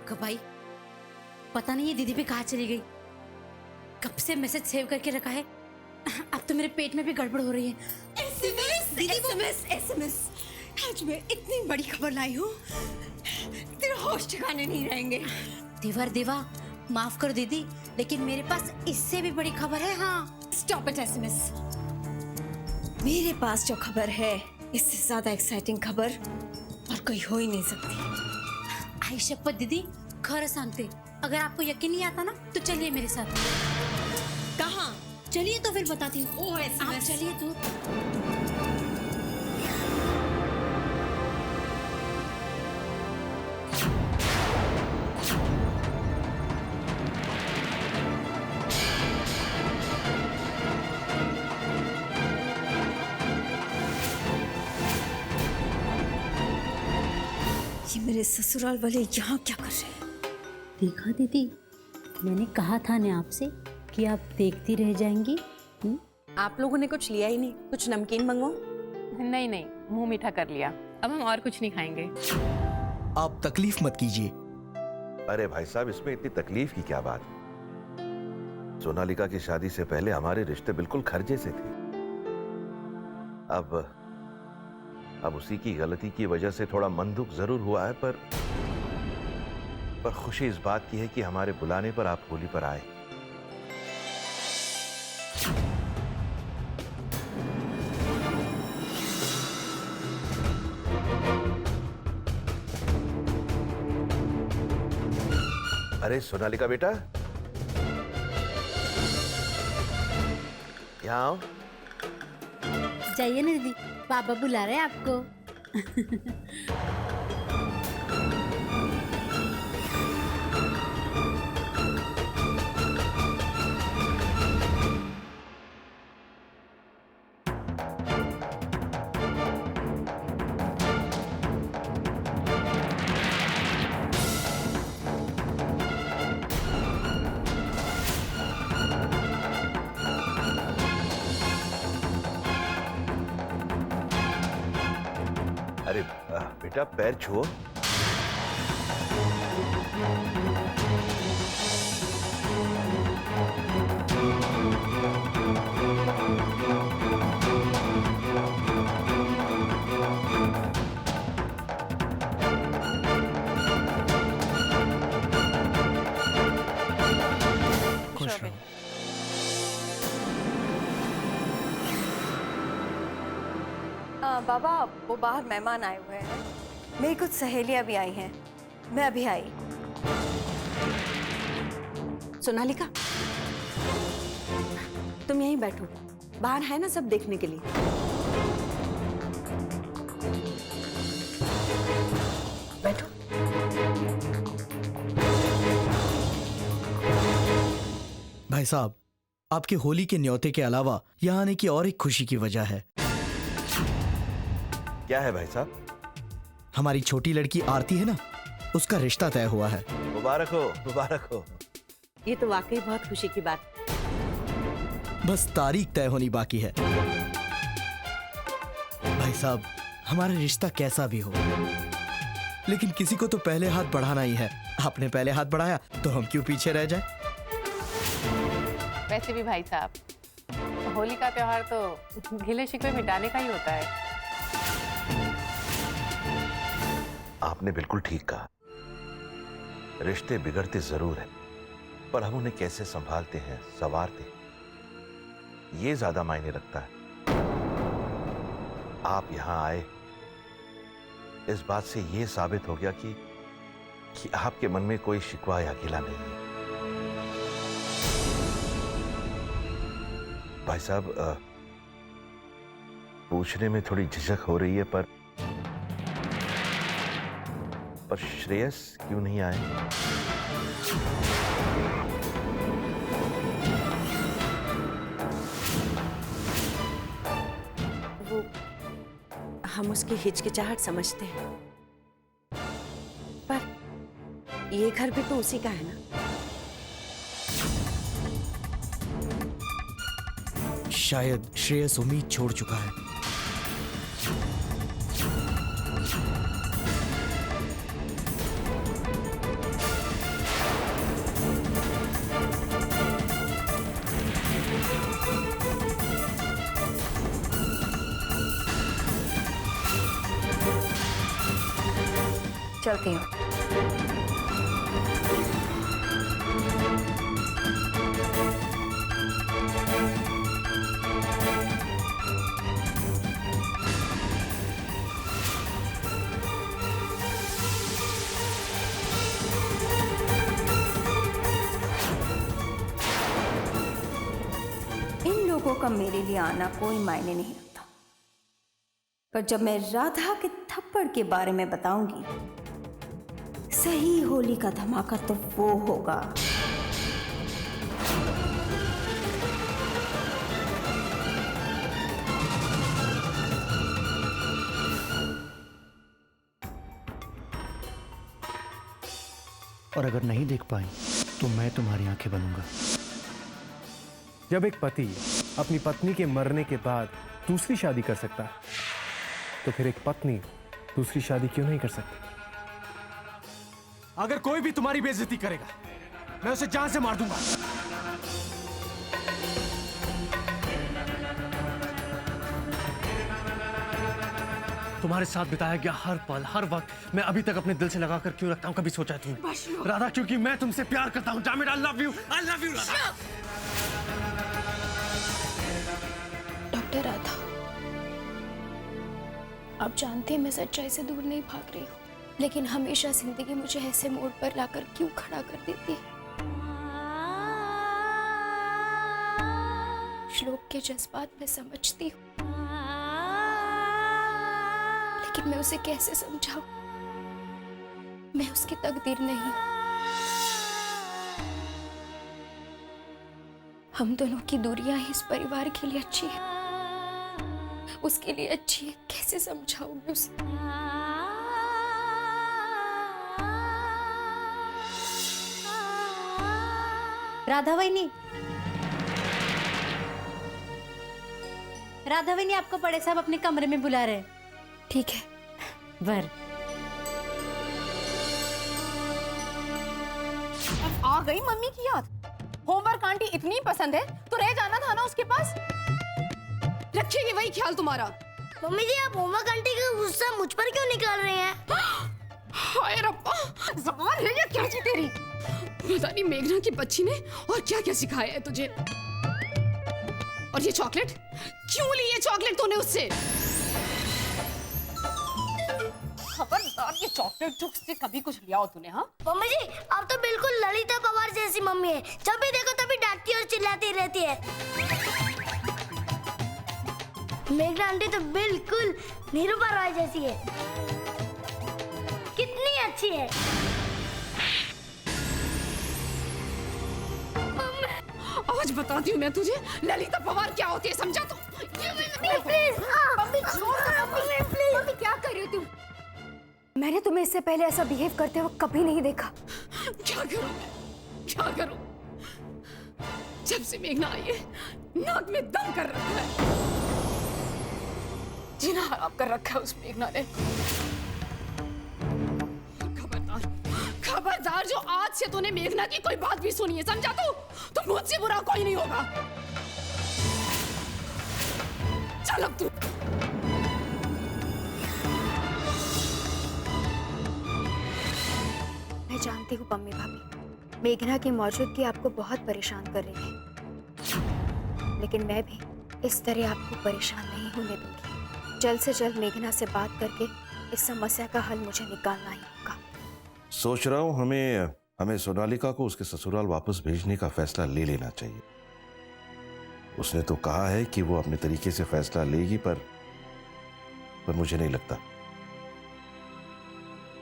कब आई पता नहीं, ये दीदी भी कहाँ चली गई। कब से मैसेज सेव करके रखा है। अब तो मेरे पेट में भी गड़बड़ हो रही है। एसएमएस। आज मैं इतनी बड़ी खबर लाई हूँ, तेरे होश ठिकाने नहीं रहेंगे। देवा माफ करो दीदी, लेकिन मेरे पास इससे भी बड़ी खबर है। हाँ स्टॉप इट एसएमएस। मेरे पास जो खबर है इससे ज्यादा एक्साइटिंग खबर और कोई हो ही नहीं सकती। आई शपथ दीदी, खरं सांगते, अगर आपको यकीन नहीं आता ना तो चलिए मेरे साथ। कहाँ? चलिए तो फिर बताती हूँ। ओह आप एसएमएस। चलिए तो। ये मेरे ससुराल वाले यहाँ क्या कर रहे हैं? देखा दीदी, मैंने कहा था ना आपसे कि आप देखती रह जाएंगी। आप लोगों ने कुछ लिया ही नहीं, कुछ नमकीन मंगवाओ। नहीं, मुंह मीठा कर लिया, अब हम और कुछ नहीं खाएंगे। आप तकलीफ मत कीजिए। अरे भाई साहब, इसमें इतनी तकलीफ की क्या बात? सोनालिका की शादी से पहले हमारे रिश्ते बिल्कुल खर्जे से थे। अब उसी की गलती की वजह से थोड़ा मन दुख जरूर हुआ है, पर खुशी इस बात की है कि हमारे बुलाने पर आप होली पर आए। अरे सोनालिका बेटा, यहाँ आओ। जाइए ना दीदी, पापा बुला रहे हैं आपको। अरे बेटा, पैर छुओ। खुश रहो। बाबा, वो बाहर मेहमान आए हुए हैं। मेरी कुछ सहेलियां भी आई हैं। मैं अभी आई। सोनालिका, तुम यहीं बैठो, बाहर है ना सब देखने के लिए। बैठो। भाई साहब, आपके होली के न्योते के अलावा यहाँ आने की और एक खुशी की वजह है। क्या है भाई साहब? हमारी छोटी लड़की आरती है ना, उसका रिश्ता तय हुआ है। मुबारक हो, मुबारक हो। ये तो वाकई बहुत खुशी की बात। बस तारीख तय होनी बाकी है। भाई साहब, हमारा रिश्ता कैसा भी हो, लेकिन किसी को तो पहले हाथ बढ़ाना ही है। आपने पहले हाथ बढ़ाया तो हम क्यों पीछे रह जाए? वैसे भी भाई साहब, होली का त्योहार तो गिले शिकवे मिटाने का ही होता है। आपने बिल्कुल ठीक कहा। रिश्ते बिगड़ते जरूर हैं, पर हम उन्हें कैसे संभालते हैं, संवारते हैं, ये ज्यादा मायने रखता है। आप यहां आए, इस बात से यह साबित हो गया कि आपके मन में कोई शिकवा या गिला नहीं है। भाई साहब, पूछने में थोड़ी झिझक हो रही है, पर श्रेयस क्यों नहीं आए? वो हम उसकी हिचकिचाहट समझते हैं, पर ये घर भी तो उसी का है ना। शायद श्रेयस उम्मीद छोड़ चुका है। चलती हूँ। इन लोगों का मेरे लिए आना कोई मायने नहीं रखता, पर जब मैं राधा के थप्पड़ के बारे में बताऊंगी, सही होली का धमाका तो वो होगा। और अगर नहीं देख पाई तो मैं तुम्हारी आंखें बनूंगा। जब एक पति अपनी पत्नी के मरने के बाद दूसरी शादी कर सकता है, तो फिर एक पत्नी दूसरी शादी क्यों नहीं कर सकती? अगर कोई भी तुम्हारी बेइज्जती करेगा, मैं उसे जान से मार दूंगा। तुम्हारे साथ बिताया गया हर पल, हर वक्त मैं अभी तक अपने दिल से लगा कर क्यों रखता हूं, कभी सोचा है तुमने? राधा, क्योंकि मैं तुमसे प्यार करता हूं। Damn it, I love you Radha. Doctor Radha, आप जानते हैं मैं सच्चाई से दूर नहीं भाग रही हूँ, लेकिन हमेशा जिंदगी मुझे ऐसे मोड़ पर लाकर क्यों खड़ा कर देती है। श्लोक के जज्बात मैं समझती हूँ, लेकिन मैं उसे कैसे समझाऊं? मैं उसकी तकदीर नहीं। हम दोनों की दूरियां ही इस परिवार के लिए अच्छी है, उसके लिए अच्छी है। कैसे समझाऊंगी उसे? राधा वहिनी, राधा वहिनी, आपको बड़े साहब अपने कमरे में बुला रहे हैं। ठीक है। वर आ गई मम्मी की याद। होमवर्क आंटी इतनी पसंद है तो रह जाना था ना उसके पास। रखेगी वही ख्याल तुम्हारा। मम्मी जी, आप होमवर्क आंटी का गुस्सा मुझ पर क्यों निकाल रहे हैं? हाय रब्बा, ज़बान है ये क्या ची तेरी? पता नहीं मेघना की बच्ची ने और क्या क्या सिखाया है तुझे। और ये चॉकलेट क्यों ली? ये चॉकलेट तूने उससे? खबरदार, ये चॉकलेट जो उससे कभी कुछ लिया हो तूने? हाँ मम्मी जी, आप तो बिल्कुल ललिता पवार जैसी मम्मी है। जब भी देखो तभी डांटती और चिल्लाती रहती है। मेघना आंटी तो बिल्कुल निरूपा रॉय जैसी है। कितनी अच्छी है। आज बताती हूँ मैं तुझे ललिता पवार क्या होती है, समझा तू? प्लीज मम्मी, छोड़ दो मम्मी, प्लीज। मम्मी क्या कर रही हो तुम? मैंने तुम्हें इससे पहले ऐसा बिहेव करते हुए कभी नहीं देखा। क्या करूं मैं? क्या करूं? जब से मेघना आई है, नाक में दम कर रखा है। जीना हराम कर रखा है उस मेघना ने। खबरदार, खबरदार, जो आज से तूने मेघना की कोई बात भी सुनी है, समझा तू? तो मुझसे बुरा कोई नहीं होगा। चल अब तू। मैं जानती हूँ पम्मी भाभी, मेघना की मौजूदगी आपको बहुत परेशान कर रही है, लेकिन मैं भी इस तरह आपको परेशान नहीं होने दूंगी। जल्द से जल्द मेघना से बात करके इस समस्या का हल मुझे निकालना ही होगा। सोच रहा हूं हमें सोनालिका को उसके ससुराल वापस भेजने का फैसला ले लेना चाहिए। उसने तो कहा है कि वो अपने तरीके से फैसला लेगी, पर मुझे नहीं लगता।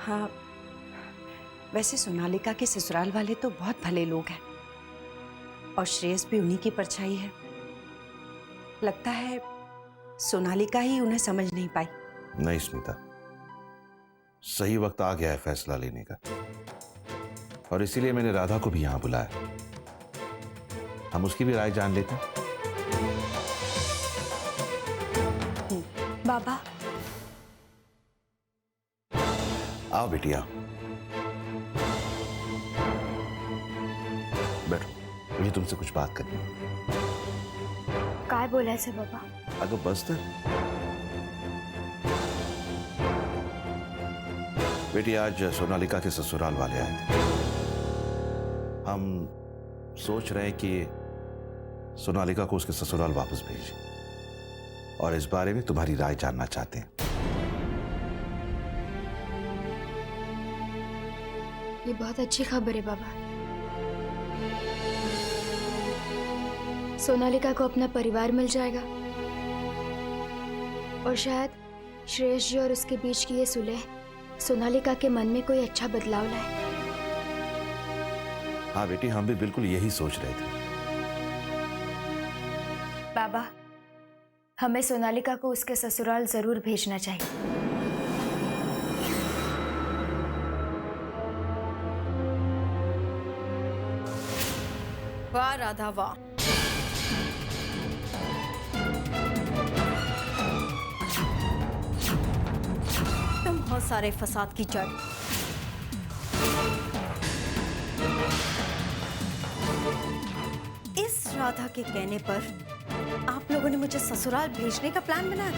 हाँ, वैसे सोनालिका के ससुराल वाले तो बहुत भले लोग हैं और श्रेयस भी उन्हीं की परछाई है। लगता है सोनालिका ही उन्हें समझ नहीं पाई। नहीं स्मिता, सही वक्त आ गया है फैसला लेने का, और इसीलिए मैंने राधा को भी यहां बुलाया। हम उसकी भी राय जान लेते हैं। बाबा, आओ बेटिया, बैठो, मुझे तुमसे कुछ बात करनी है। काय बोलायचं बाबा? अगं बस तर। बेटी आज सोनालिका के ससुराल वाले आए थे। हम सोच रहे हैं कि सोनालिका को उसके ससुराल वापस भेजें और इस बारे में तुम्हारी राय जानना चाहते हैं। ये बहुत अच्छी खबर है बाबा। सोनालिका को अपना परिवार मिल जाएगा और शायद श्रेयस जी और उसके बीच की ये सुलह सोनालिका के मन में कोई अच्छा बदलाव लाए। हाँ बेटी, हम भी बिल्कुल यही सोच रहे थे। बाबा, हमें सोनालिका को उसके ससुराल जरूर भेजना चाहिए। वाह राधा वाह। तुम हो सारे फसाद की जड़। इस राधा के कहने पर आप लोगों ने मुझे ससुराल भेजने का प्लान बनाया।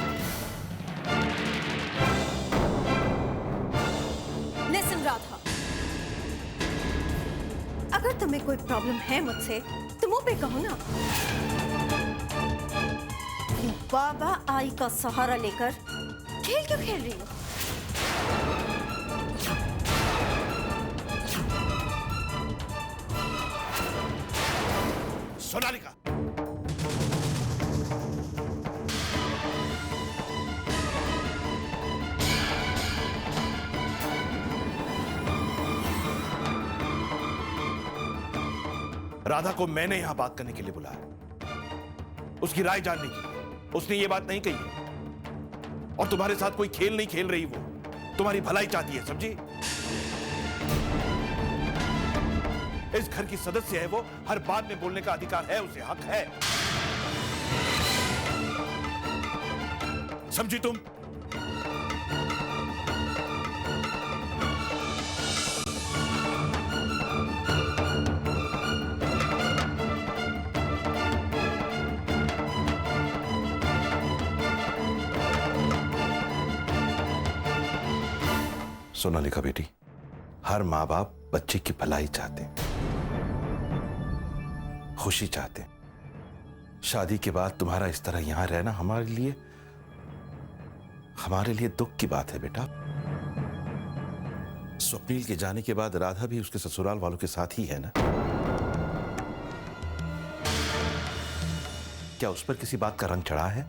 लिसन राधा, अगर तुम्हें कोई प्रॉब्लम है मुझसे तो मुंह पे कहो ना। बाबा आई का सहारा लेकर खेल क्यों खेल रही हो? सोनालिका, राधा को मैंने यहां बात करने के लिए बुलाया, उसकी राय जानने के लिए। उसने ये बात नहीं कही है और तुम्हारे साथ कोई खेल नहीं खेल रही। वो तुम्हारी भलाई चाहती है, समझी? इस घर की सदस्य है वो, हर बात में बोलने का अधिकार है उसे, हक है। समझी तुम? सोनालिका बेटी, हर माँ बाप बच्चे की भलाई चाहते हैं, खुशी चाहते हैं। शादी के बाद तुम्हारा इस तरह यहां रहना हमारे लिए दुख की बात है बेटा। स्वप्नील के जाने के बाद राधा भी उसके ससुराल वालों के साथ ही है ना? क्या उस पर किसी बात का रंग चढ़ा है?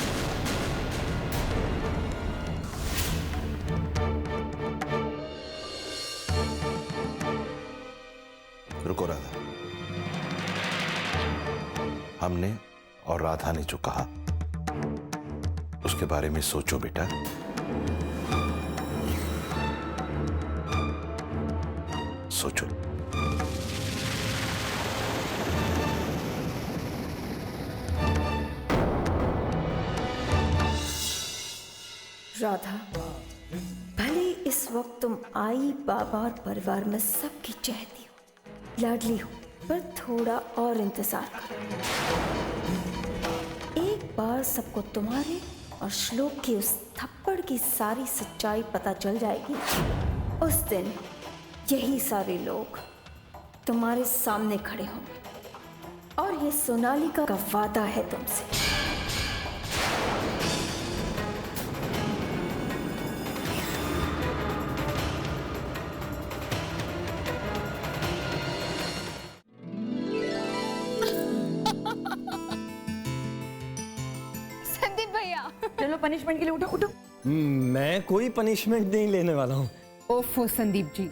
रुको राधा, हमने और राधा ने जो कहा उसके बारे में सोचो बेटा। सोचो। राधा, भले इस वक्त तुम आई बाबा और परिवार में सबकी चहेती हो, लाडली हो, पर थोड़ा और इंतजार करो। एक बार सबको तुम्हारे और श्लोक की उस थप्पड़ की सारी सच्चाई पता चल जाएगी। उस दिन यही सारे लोग तुम्हारे सामने खड़े होंगे और ये सोनालिका का वादा है तुमसे। चलो पनिशमेंट के लिए उठो उठो। मैं कोई पनिशमेंट नहीं लेने वाला हूँ। ओफो संदीप जी,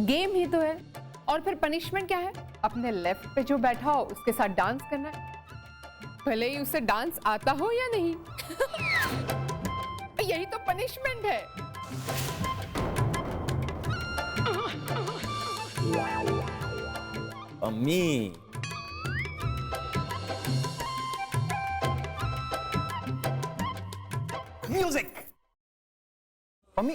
गेम ही तो है। और फिर पनिशमेंट क्या है? अपने लेफ्ट पे जो बैठा हो उसके साथ डांस करना है, भले ही उसे डांस आता हो या नहीं। यही तो पनिशमेंट है। अम्मी, म्यूजिक। मम्मी,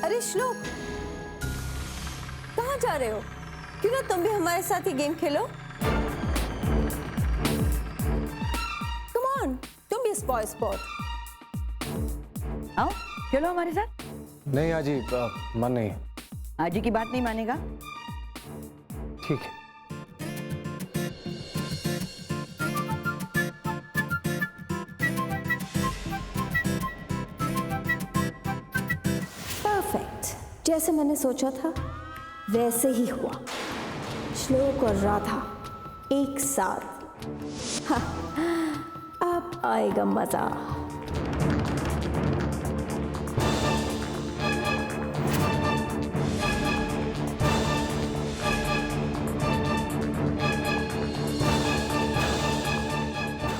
अरे श्लोक, कहाँ जा रहे हो? क्यों ना तुम भी हमारे साथ ही गेम खेलो? Boy spot. आओ चलो हमारे साथ। नहीं आजी, मन नहीं। आजी की बात नहीं मानेगा? ठीक है। परफेक्ट, जैसे मैंने सोचा था वैसे ही हुआ। श्लोक और राधा एक साथ। हाँ, अब आएगा मजा।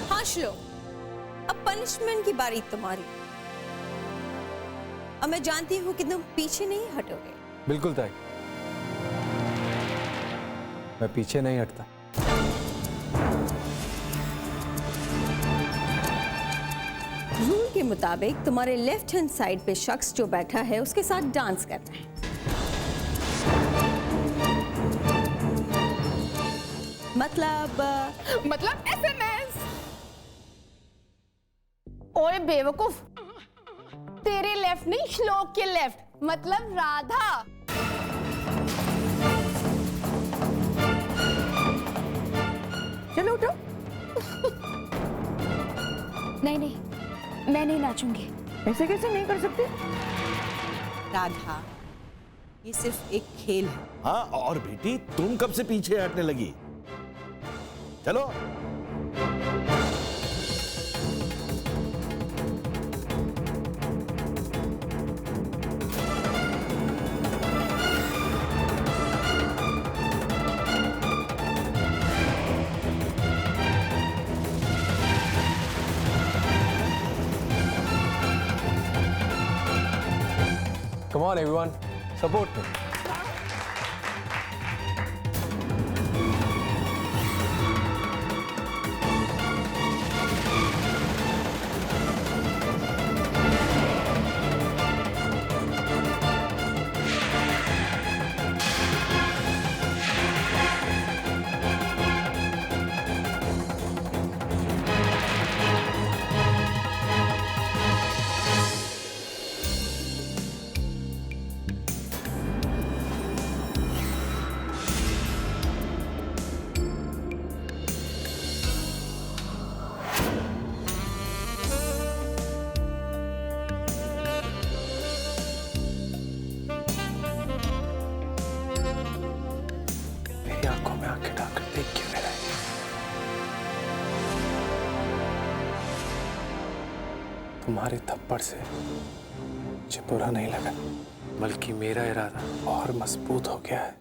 हाँ श्लोक, अब पनिशमेंट की बारी तुम्हारी। अब मैं जानती हूँ कि तुम पीछे नहीं हटोगे। बिल्कुल ताई, मैं पीछे नहीं हटता। रूल के मुताबिक तुम्हारे लेफ्ट हैंड साइड पे शख्स जो बैठा है उसके साथ डांस करना है। मतलब SMS। ओए बेवकूफ, तेरे लेफ्ट नहीं, श्लोक के लेफ्ट, मतलब राधा। चलो उठो। नहीं नहीं, मैं नहीं नाचूंगी। ऐसे कैसे नहीं कर सकते? राधा, ये सिर्फ एक खेल है। हाँ, और बेटी तुम कब से पीछे हटने लगी? चलो। Come on everyone, support me. मेरी आंखों में आंखें डालकर देख क्यों नहीं रहे? तुम्हारे थप्पड़ से मुझे बुरा नहीं लगा, बल्कि मेरा इरादा और मजबूत हो गया है।